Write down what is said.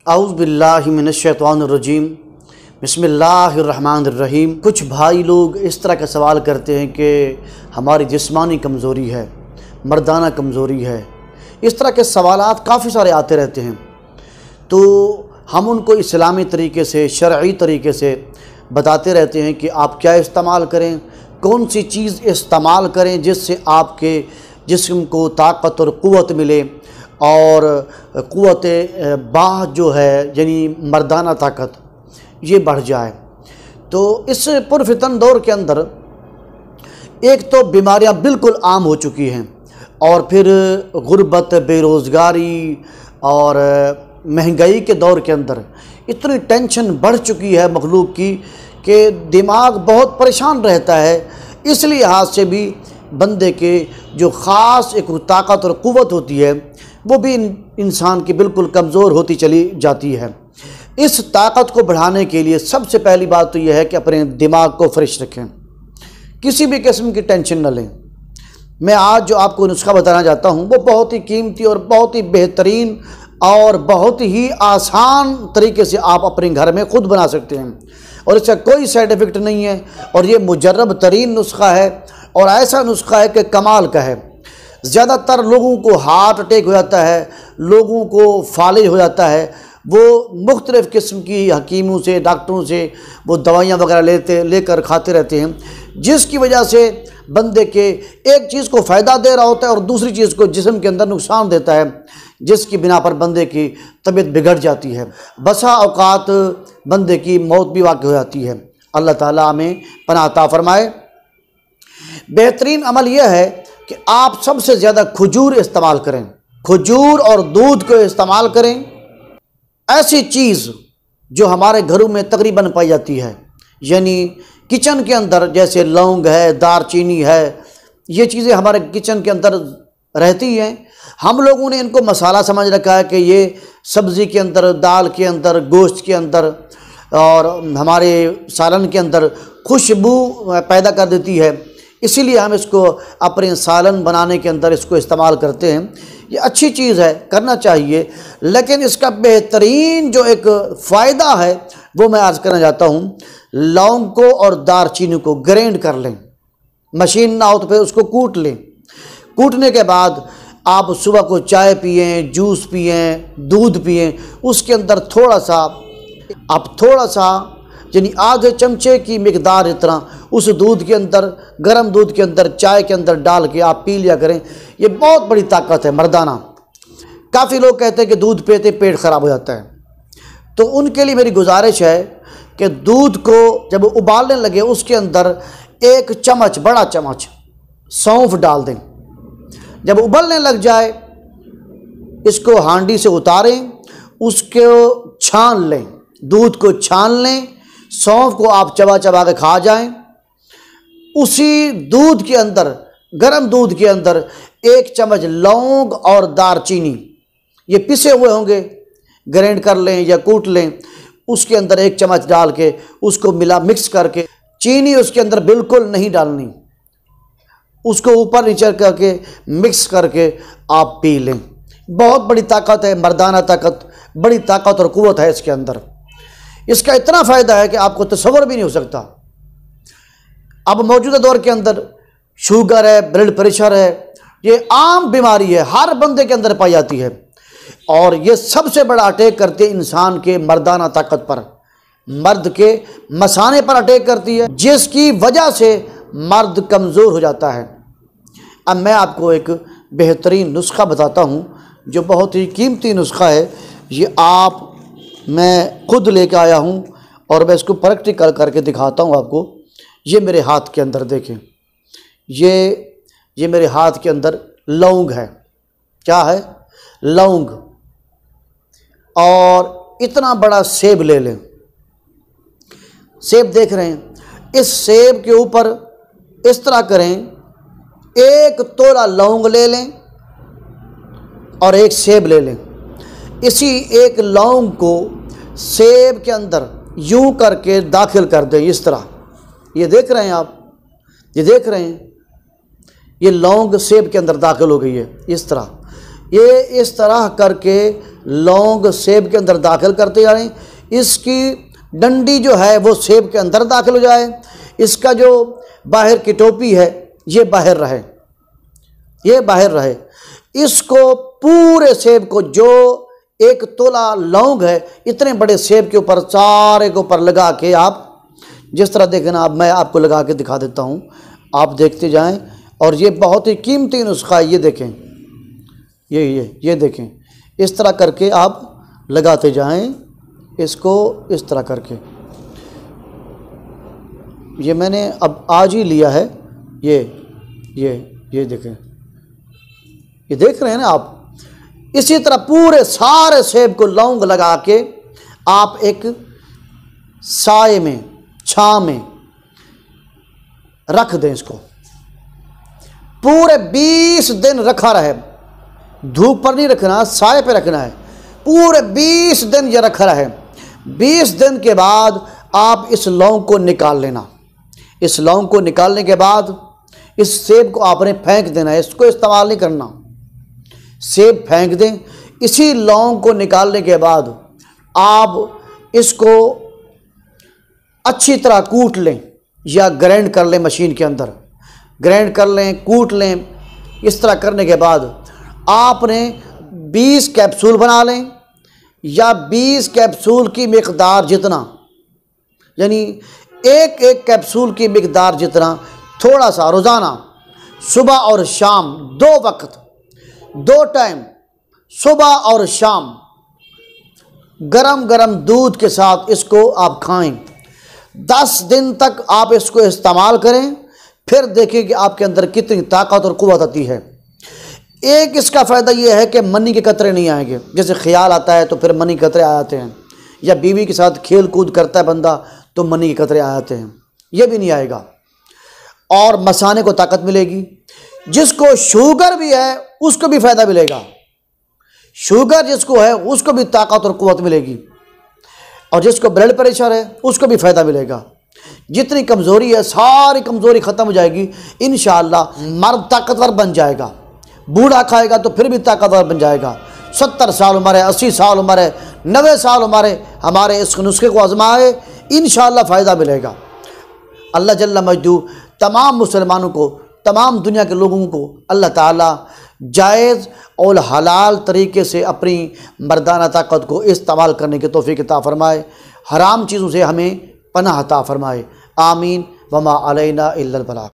औज़ु बिल्लाहि मिनश्शैतानिर्रजीम बिस्मिल्लाहिर्रहमानिर्रहीम। कुछ भाई लोग इस तरह का सवाल करते हैं कि हमारी जिस्मानी कमज़ोरी है, मर्दाना कमज़ोरी है। इस तरह के सवालात काफ़ी सारे आते रहते हैं, तो हम उनको इस्लामी तरीके से, शरई तरीके से बताते रहते हैं कि आप क्या इस्तेमाल करें, कौन सी चीज़ इस्तेमाल करें जिससे आपके जिस्म को ताकत और क़ुव्वत मिले और क़ुव्वत बाह जो है यानी मर्दाना ताकत ये बढ़ जाए। तो इस पुरफितन दौर के अंदर एक तो बीमारियां बिल्कुल आम हो चुकी हैं और फिर गुर्बत, बेरोज़गारी और महंगाई के दौर के अंदर इतनी टेंशन बढ़ चुकी है मखलूक की कि दिमाग बहुत परेशान रहता है। इस लिहाज से भी बंदे के जो ख़ास एक ताकत और क़ुव्वत होती है वो भी इंसान की बिल्कुल कमज़ोर होती चली जाती है। इस ताकत को बढ़ाने के लिए सबसे पहली बात तो यह है कि अपने दिमाग को फ्रेश रखें, किसी भी किस्म की टेंशन न लें। मैं आज जो आपको नुस्खा बताना चाहता हूँ वो बहुत ही कीमती और बहुत ही बेहतरीन और बहुत ही आसान तरीके से आप अपने घर में ख़ुद बना सकते हैं और इसका कोई साइड इफ़ेक्ट नहीं है और ये मुजर्रब तरीन नुस्खा है और ऐसा नुस्खा है कि कमाल का है। ज़्यादातर लोगों को हार्ट अटैक हो जाता है, लोगों को फालिज हो जाता है, वो मुख्तलिफ़ किस्म की हकीमों से, डॉक्टरों से वो दवाइयाँ वगैरह लेकर खाते रहते हैं, जिसकी वजह से बंदे के एक चीज़ को फ़ायदा दे रहा होता है और दूसरी चीज़ को जिस्म के अंदर नुकसान देता है, जिसकी बिना पर बंदे की तबीयत बिगड़ जाती है। बसा औकात बंदे की मौत भी वाक़ हो जाती है। अल्लाह ताला हमें पनाह अता फ़रमाए। बेहतरीन अमल यह है कि आप सबसे ज़्यादा खजूर इस्तेमाल करें, खजूर और दूध को इस्तेमाल करें। ऐसी चीज़ जो हमारे घरों में तकरीबन पाई जाती है, यानी किचन के अंदर, जैसे लौंग है, दारचीनी है, ये चीज़ें हमारे किचन के अंदर रहती हैं। हम लोगों ने इनको मसाला समझ रखा है कि ये सब्ज़ी के अंदर, दाल के अंदर, गोश्त के अंदर और हमारे सालन के अंदर खुशबू पैदा कर देती है, इसीलिए हम इसको अपने सालन बनाने के अंदर इसको इस्तेमाल करते हैं। ये अच्छी चीज़ है, करना चाहिए, लेकिन इसका बेहतरीन जो एक फ़ायदा है वो मैं आज करना चाहता हूँ। लौंग को और दारचीनी को ग्राइंड कर लें, मशीन ना हो तो फिर उसको कूट लें। कूटने के बाद आप सुबह को चाय पिएं, जूस पिएं, दूध पिएं, उसके अंदर थोड़ा सा यानी आधे चमचे की मिकदार इतना उस दूध के अंदर, गर्म दूध के अंदर, चाय के अंदर डाल के आप पी लिया करें। ये बहुत बड़ी ताकत है मर्दाना। काफ़ी लोग कहते हैं कि दूध पीते पेट ख़राब हो जाता है, तो उनके लिए मेरी गुजारिश है कि दूध को जब उबालने लगे उसके अंदर एक चम्मच, बड़ा चम्मच सौंफ डाल दें। जब उबलने लग जाए इसको हांडी से उतारें, उसको छान लें, दूध को छान लें, सौंफ को आप चबा चबा के खा जाएं। उसी दूध के अंदर, गर्म दूध के अंदर एक चम्मच लौंग और दारचीनी, ये पिसे हुए होंगे, ग्राइंड कर लें या कूट लें, उसके अंदर एक चम्मच डाल के उसको मिक्स करके, चीनी उसके अंदर बिल्कुल नहीं डालनी, उसको ऊपर नीचे करके मिक्स करके आप पी लें। बहुत बड़ी ताकत है, मर्दाना ताकत, बड़ी ताकत और क़ुव्वत है इसके अंदर। इसका इतना फ़ायदा है कि आपको तसव्वुर भी नहीं हो सकता। अब मौजूदा दौर के अंदर शुगर है, ब्लड प्रेशर है, ये आम बीमारी है, हर बंदे के अंदर पाई जाती है और ये सबसे बड़ा अटैक करती है इंसान के मर्दाना ताकत पर, मर्द के मसाने पर अटैक करती है, जिसकी वजह से मर्द कमज़ोर हो जाता है। अब मैं आपको एक बेहतरीन नुस्खा बताता हूँ जो बहुत ही कीमती नुस्खा है। ये मैं खुद लेके आया हूँ और मैं इसको प्रैक्टिकल करके दिखाता हूँ आपको। ये मेरे हाथ के अंदर देखें, ये मेरे हाथ के अंदर लौंग है। क्या है? लौंग। और इतना बड़ा सेब ले लें। सेब देख रहे हैं, इस सेब के ऊपर इस तरह करें, एक तोला लौंग ले लें और एक सेब ले लें। इसी एक लौंग को सेब के अंदर यूं करके दाखिल कर दें, इस तरह। ये देख रहे हैं आप, ये देख रहे हैं, ये लौंग सेब के अंदर दाखिल हो गई है इस तरह। ये इस तरह करके लौंग सेब के अंदर दाखिल करते जा रहे हैं। इसकी डंडी जो है वो सेब के अंदर दाखिल हो जाए, इसका जो बाहर की टोपी है ये बाहर रहे, ये बाहर रहे। इसको पूरे सेब को, जो 1 तोला लौंग है, इतने बड़े सेब के ऊपर सारे के ऊपर लगा के आप जिस तरह देखें ना, अब मैं आपको लगा के दिखा देता हूँ, आप देखते जाएं। और ये बहुत ही कीमती नुस्खा है, ये देखें, ये देखें, इस तरह करके आप लगाते जाएं इसको, इस तरह करके। ये मैंने अब आज ही लिया है, ये देखें, ये देख रहे हैं ना आप। इसी तरह पूरे सारे सेब को लौंग लगा के आप एक साए में, छां में रख दें। इसको पूरे 20 दिन रखा रहे, धूप पर नहीं रखना, साए पे रखना है। पूरे 20 दिन ये रखा रहे। 20 दिन के बाद आप इस लौंग को निकाल लेना। इस लौंग को निकालने के बाद इस सेब को आपने फेंक देना है, इसको इस्तेमाल नहीं करना। सेब फेंक दें। इसी लौंग को निकालने के बाद आप इसको अच्छी तरह कूट लें या ग्राइंड कर लें, मशीन के अंदर ग्राइंड कर लें, कूट लें। इस तरह करने के बाद आपने 20 कैप्सूल बना लें, या 20 कैप्सूल की मिक़दार जितना, यानी एक कैप्सूल की मिक़दार जितना थोड़ा सा रोज़ाना सुबह और शाम 2 वक्त, 2 टाइम, सुबह और शाम गरम गरम दूध के साथ इसको आप खाएं। 10 दिन तक आप इसको इस्तेमाल करें, फिर देखिए कि आपके अंदर कितनी ताकत और क़ुव्वत आती है। एक इसका फ़ायदा ये है कि मनी के कतरे नहीं आएंगे। जैसे ख्याल आता है तो फिर मनी के कतरे आ जाते हैं, या बीवी के साथ खेल कूद करता है बंदा तो मनी के कतरे आ जाते हैं, ये भी नहीं आएगा। और मसाने को ताकत मिलेगी। जिसको शुगर भी है उसको भी फ़ायदा मिलेगा। शुगर जिसको है उसको भी ताकत और क़ुव्वत मिलेगी, और जिसको ब्लड प्रेशर है उसको भी फ़ायदा मिलेगा। जितनी कमज़ोरी है सारी कमज़ोरी ख़त्म हो जाएगी इंशाअल्लाह। मर्द ताकतवर बन जाएगा, बूढ़ा खाएगा तो फिर भी ताकतवर बन जाएगा। 70 साल उम्र है, 80 साल उम्र है, 90 साल उम्र है, हमारे इस नुस्खे को आजमाए, इंशाअल्लाह फ़ायदा मिलेगा। अल्लाह जल्ला मजदू तमाम मुसलमानों को, तमाम दुनिया के लोगों को अल्लाह ताला जायज़ और हलाल तरीके से अपनी मर्दाना ताकत को इस्तेमाल करने की तौफीक अता फ़रमाए। हराम चीज़ों से हमें पनाह अता फ़रमाए। आमीन। वमा अलैना इल्लल बलाग।